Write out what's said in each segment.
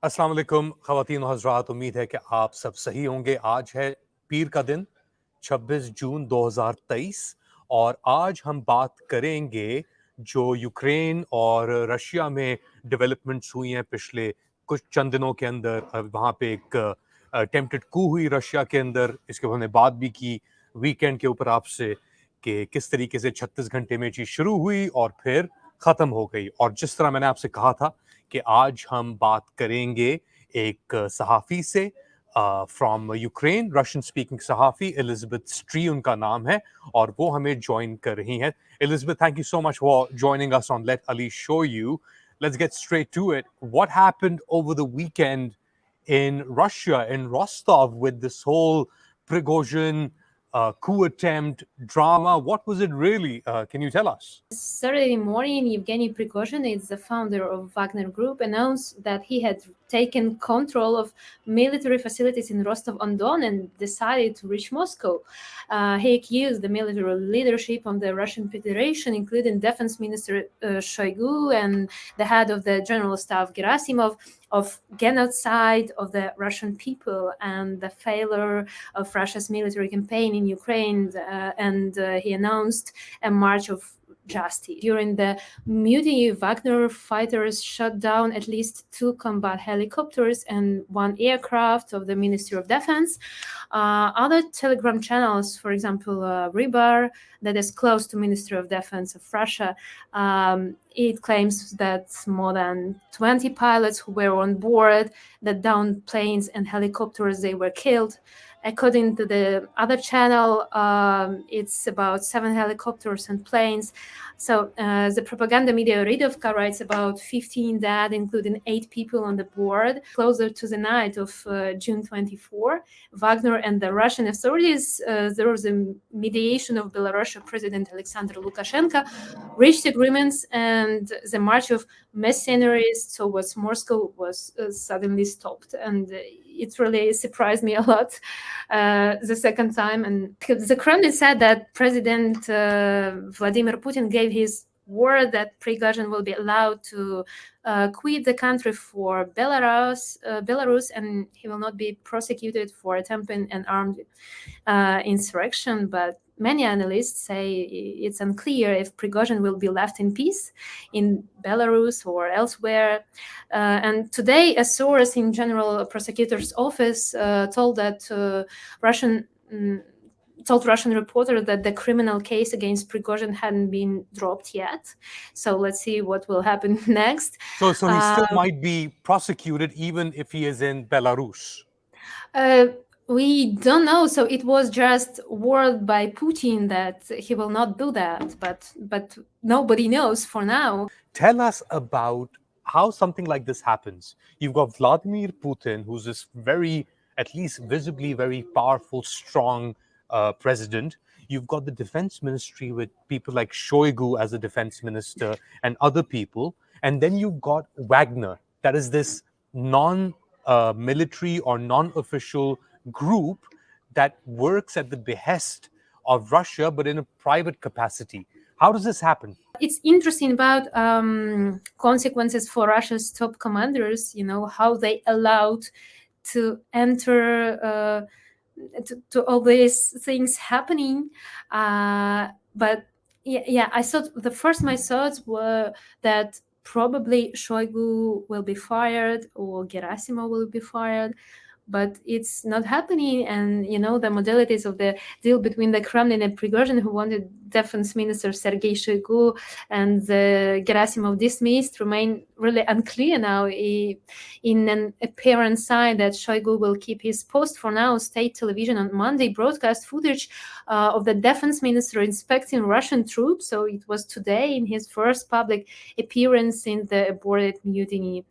अस्सलाम वालेकुम ख़वातीन और हज़रात, उम्मीद है कि आप सब सही होंगे। आज है पीर का दिन 26 जून 2023 और आज हम बात करेंगे जो यूक्रेन और रशिया में डेवलपमेंट्स हुई हैं पिछले कुछ चंद दिनों के अंदर। वहाँ पे एक अटेम्प्टेड कू हुई रशिया के अंदर, इसके हमने बात भी की वीकेंड के ऊपर आपसे कि किस तरीके से 36 घंटे में चीज़ शुरू हुई और फिर ख़त्म हो गई। और जिस तरह मैंने आपसे कहा था कि आज हम बात करेंगे एक सहाफ़ी से फ्रॉम यूक्रेन, रशियन स्पीकिंग सहाफ़ी एलिज़ाबेथ स्ट्री उनका नाम है और वो हमें ज्वाइन कर रही हैं। Elizabeth, thank you so much for joining us on lately show you. Let's get straight to it. What happened over the weekend in Russia, in Rostov, with this whole Prigozhin coup attempt drama? What was it really? Can you tell us? Saturday morning, Yevgeny Prighozin, is the founder of Wagner Group, announced that he had taken control of military facilities in Rostov-on-Don and decided to reach Moscow. He accused the military leadership of the Russian Federation, including Defense Minister Shoigu and the head of the General Staff Gerasimov, of genocide of the Russian people and the failure of Russia's military campaign in Ukraine. And he announced a march of justice. During the mutiny, Wagner fighters shot down at least 2 combat helicopters and 1 aircraft of the Ministry of Defense. Other Telegram channels, for example, Rybar, that is close to Ministry of Defense of Russia, it claims that more than 20 pilots who were on board the downed planes and helicopters, they were killed. According to the other channel, it's about 7 helicopters and planes. So the propaganda media Redovka writes about 15 dead, including 8 people on the board. Closer to the night of June 24, Wagner and the Russian authorities, there was a mediation of Belarusian President Alexander Lukashenko, reached agreements, and the march of mercenaries towards Moscow was suddenly stopped. And it really surprised me a lot the second time. And the Kremlin said that President Vladimir Putin gave his word that Prigozhin will be allowed to quit the country for Belarus, and he will not be prosecuted for attempting an armed insurrection. But many analysts say it's unclear if Prigozhin will be left in peace in Belarus or elsewhere. And today, a source in General Prosecutor's Office told Russian reporter that the criminal case against Prigozhin hadn't been dropped yet. So let's see what will happen next. So he still might be prosecuted even if he is in Belarus. We don't know. So it was just word by Putin that he will not do that, but nobody knows for now. Tell us about how something like this happens. You've got Vladimir Putin, who's this very, at least visibly, very powerful, strong president. You've got the defense ministry with people like Shoigu as a defense minister and other people. And then you've got Wagner, that is this non-military or non-official group that works at the behest of Russia, but in a private capacity. How does this happen? It's interesting about consequences for Russia's top commanders, how they allowed to enter to all these things happening. But I thought my thoughts were that probably Shoigu will be fired or Gerasimov will be fired. But it's not happening. And, the modalities of the deal between the Kremlin and Prigozhin, who wanted Defense Minister Sergei Shoigu and Gerasimov dismissed, remain really unclear now. In an apparent sign that Shoigu will keep his post for now, state television on Monday broadcast footage of the defense minister inspecting Russian troops. So it was today in his first public appearance since the aborted mutiny.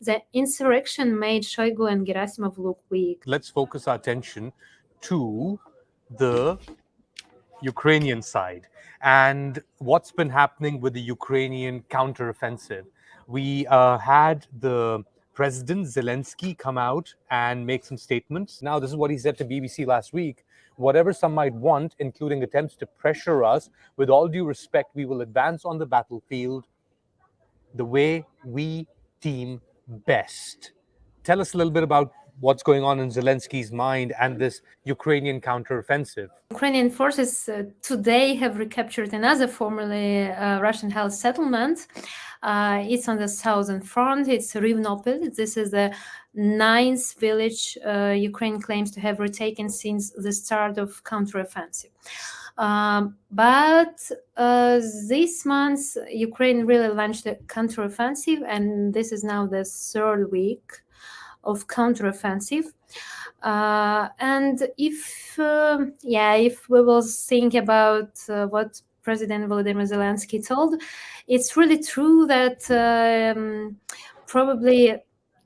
The insurrection made Shoigu and Gerasimov look weak. Let's focus our attention to the Ukrainian side and what's been happening with the Ukrainian counteroffensive. We had the President Zelenskyy come out and make some statements. Now, this is what he said to BBC last week. Whatever some might want, including attempts to pressure us, with all due respect, we will advance on the battlefield the way we deem best. Tell us a little bit about what's going on in Zelensky's mind and this Ukrainian counteroffensive. Ukrainian forces today have recaptured another formerly Russian-held settlement. It's on the southern front. It's Rivnopil. This is the ninth village Ukraine claims to have retaken since the start of counteroffensive. But this month, Ukraine really launched a counteroffensive, and this is now the third week of counteroffensive. And if we will think about what President Vladimir Zelenskyy told, it's really true that probably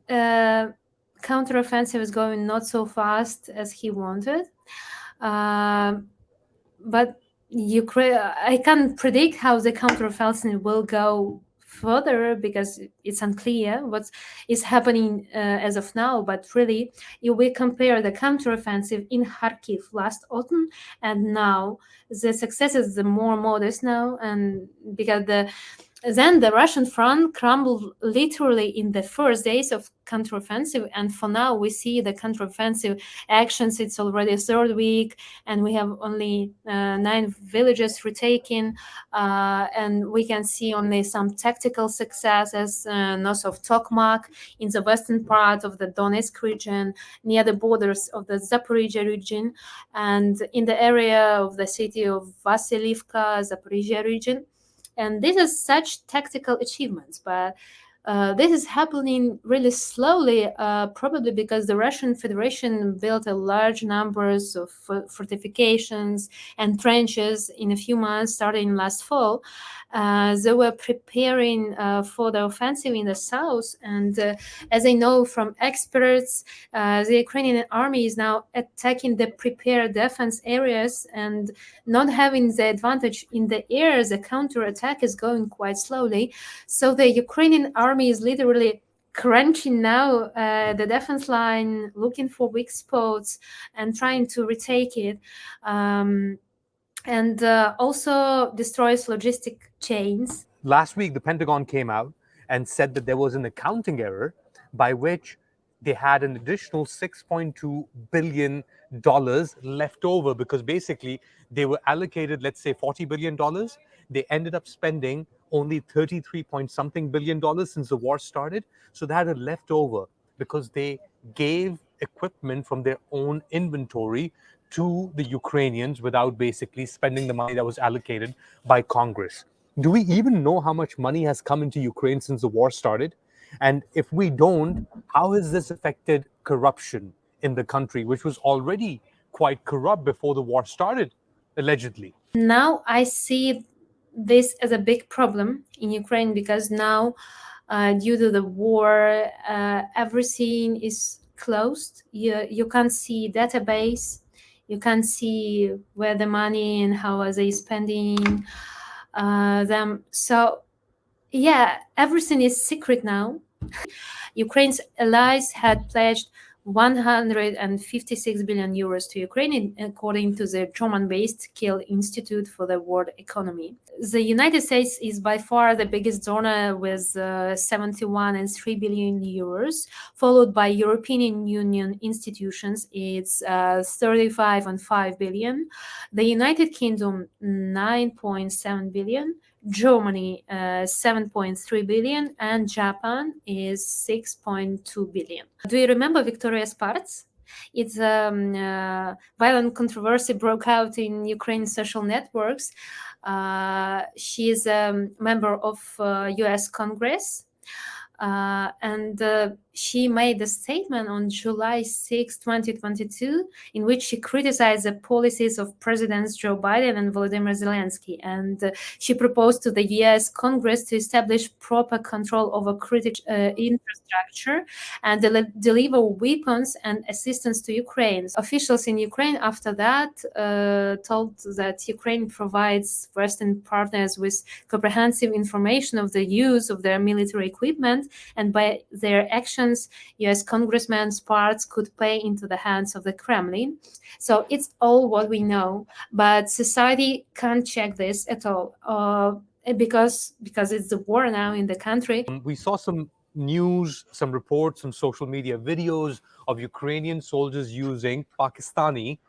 counteroffensive is going not so fast as he wanted. But I can't predict how the counteroffensive will go further because it's unclear what is happening as of now. But really, if we compare the counteroffensive in Kharkiv last autumn and now, the success is more modest now, and because then the Russian front crumbled literally in the first days of counteroffensive, and for now we see the counteroffensive actions. It's already third week, and we have only 9 villages retaken, and we can see only some tactical successes north of Tokmak, in the western part of the Donetsk region, near the borders of the Zaporizhia region, and in the area of the city of Vasilivka, Zaporizhia region. And this is such tactical achievements, but this is happening really slowly, probably because the Russian Federation built a large numbers of fortifications and trenches in a few months, starting last fall. They were preparing for the offensive in the south, and as I know from experts, the Ukrainian army is now attacking the prepared defense areas and not having the advantage in the air. The counterattack is going quite slowly, so the Ukrainian army is literally crunching now the defense line, looking for weak spots and trying to retake it. And also destroys logistic chains. Last week, the Pentagon came out and said that there was an accounting error by which they had an additional $6.2 billion left over, because basically they were allocated, let's say, $40 billion. They ended up spending only 33 point something billion dollars since the war started. So they had a leftover because they gave equipment from their own inventory to the Ukrainians without basically spending the money that was allocated by Congress. Do we even know how much money has come into Ukraine since the war started? And if we don't, how has this affected corruption in the country, which was already quite corrupt before the war started, allegedly? Now I see this as a big problem in Ukraine, because now, due to the war, everything is closed. You can't see database. You can't see where the money and how are they spending them. So, yeah, everything is secret now. Ukraine's allies had pledged 156 billion euros to Ukraine, according to the German-based Kiel Institute for the World Economy. The United States is by far the biggest donor with 71.3 billion euros, followed by European Union institutions. It's 35.5 billion. The United Kingdom, 9.7 billion. Germany, 7.3 billion, and Japan is 6.2 billion. Do you remember Victoria Spartz? It's violent controversy broke out in Ukraine's social networks. She is a member of U.S. Congress. And she made a statement on July 6, 2022, in which she criticized the policies of Presidents Joe Biden and Volodymyr Zelenskyy. And she proposed to the U.S. Congress to establish proper control over critical infrastructure and deliver weapons and assistance to Ukraine. Officials in Ukraine after that told that Ukraine provides Western partners with comprehensive information of the use of their military equipment, and by their actions, U.S. congressmen's parts could play into the hands of the Kremlin. So it's all what we know, but society can't check this at all because it's the war now in the country. We saw some news, some reports, some social media videos of Ukrainian soldiers using Pakistani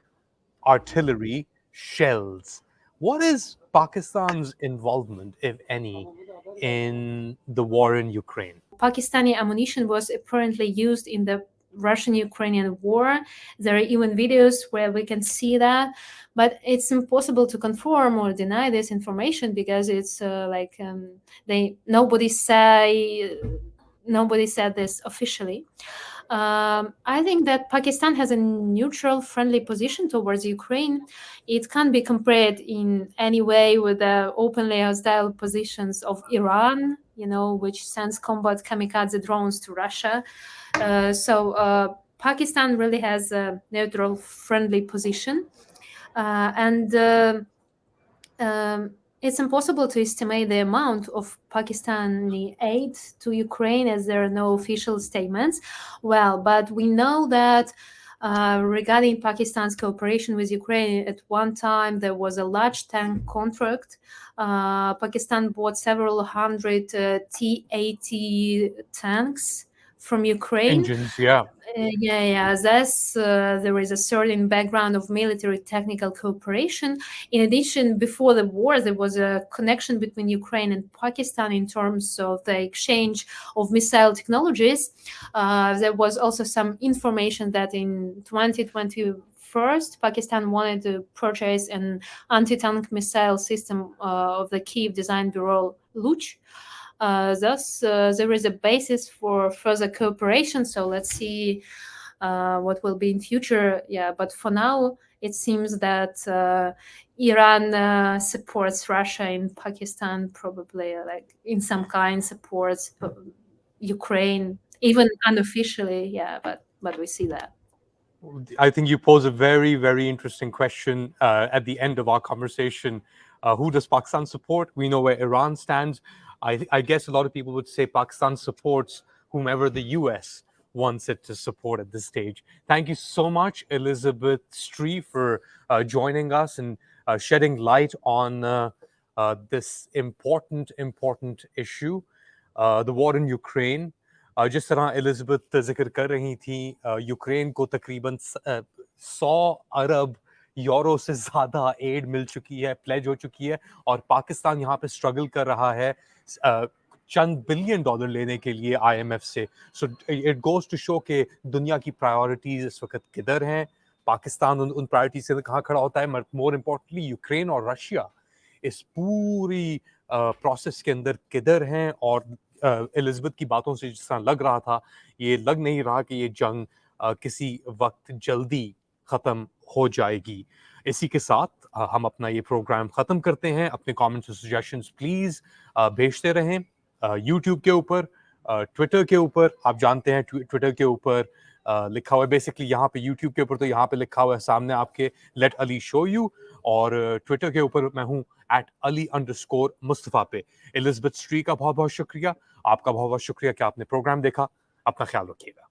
artillery shells. What is Pakistan's involvement, if any, in the war in Ukraine? Pakistani ammunition was apparently used in the Russian-Ukrainian war. There are even videos where we can see that, but it's impossible to confirm or deny this information because it's nobody said this officially. I think that Pakistan has a neutral, friendly position towards Ukraine. It can't be compared in any way with the openly hostile positions of Iran, which sends combat kamikaze drones to Russia. So Pakistan really has a neutral, friendly position. It's impossible to estimate the amount of Pakistani aid to Ukraine as there are no official statements. But we know that regarding Pakistan's cooperation with Ukraine, at one time there was a large tank contract. Pakistan bought several hundred T-80 tanks from Ukraine. Engines, yeah. Thus, there is a certain background of military technical cooperation. In addition, before the war, there was a connection between Ukraine and Pakistan in terms of the exchange of missile technologies. There was also some information that in 2021, Pakistan wanted to purchase an anti-tank missile system of the Kiev design bureau Luch. Thus, there is a basis for further cooperation. So let's see what will be in future. But for now, it seems that Iran supports Russia in Pakistan, probably in some kind supports Ukraine, even unofficially. But we see that. I think you pose a very, very interesting question at the end of our conversation. Who does Pakistan support? We know where Iran stands. I guess a lot of people would say Pakistan supports whomever the US wants it to support at this stage. Thank you so much, Elizabeth Stree, for joining us and shedding light on this important issue, the war in Ukraine. जिस तरह Elizabeth जिक्र कर रही थी, Ukraine को तकरीबन 100 अरब euro से ज़्यादा एड मिल चुकी है, प्लेज हो चुकी है, और पाकिस्तान यहाँ पे स्ट्रगल कर रहा है चंद बिलियन डॉलर लेने के लिए IMF से. So it goes to show कि दुनिया की प्रायोरिटीज इस वक्त किधर हैं, पाकिस्तान उन प्रायोरिटीज से कहाँ खड़ा होता है. मोर इम्पोर्टेंटली यूक्रेन और रशिया इस पूरी प्रोसेस के अंदर किधर हैं. और एलिजाबेथ की बातों से जिस तरह लग रहा था, ये लग नहीं रहा कि ये जंग किसी वक्त जल्दी ख़त्म हो जाएगी. इसी के साथ हम अपना ये प्रोग्राम ख़त्म करते हैं. अपने कमेंट्स और सजेशंस प्लीज़ भेजते रहें यूट्यूब के ऊपर, ट्विटर के ऊपर. आप जानते हैं ट्विटर के ऊपर लिखा हुआ है बेसिकली, यहाँ पे यूट्यूब के ऊपर तो यहाँ पे लिखा हुआ है सामने आपके लेट अली शो यू, और ट्विटर के ऊपर मैं हूँ @Ali_Mustafa पे. एलिजाबेथ स्ट्री का बहुत बहुत शुक्रिया, आपका बहुत बहुत शुक्रिया कि आपने प्रोग्राम देखा. अपना ख्याल रखिएगा.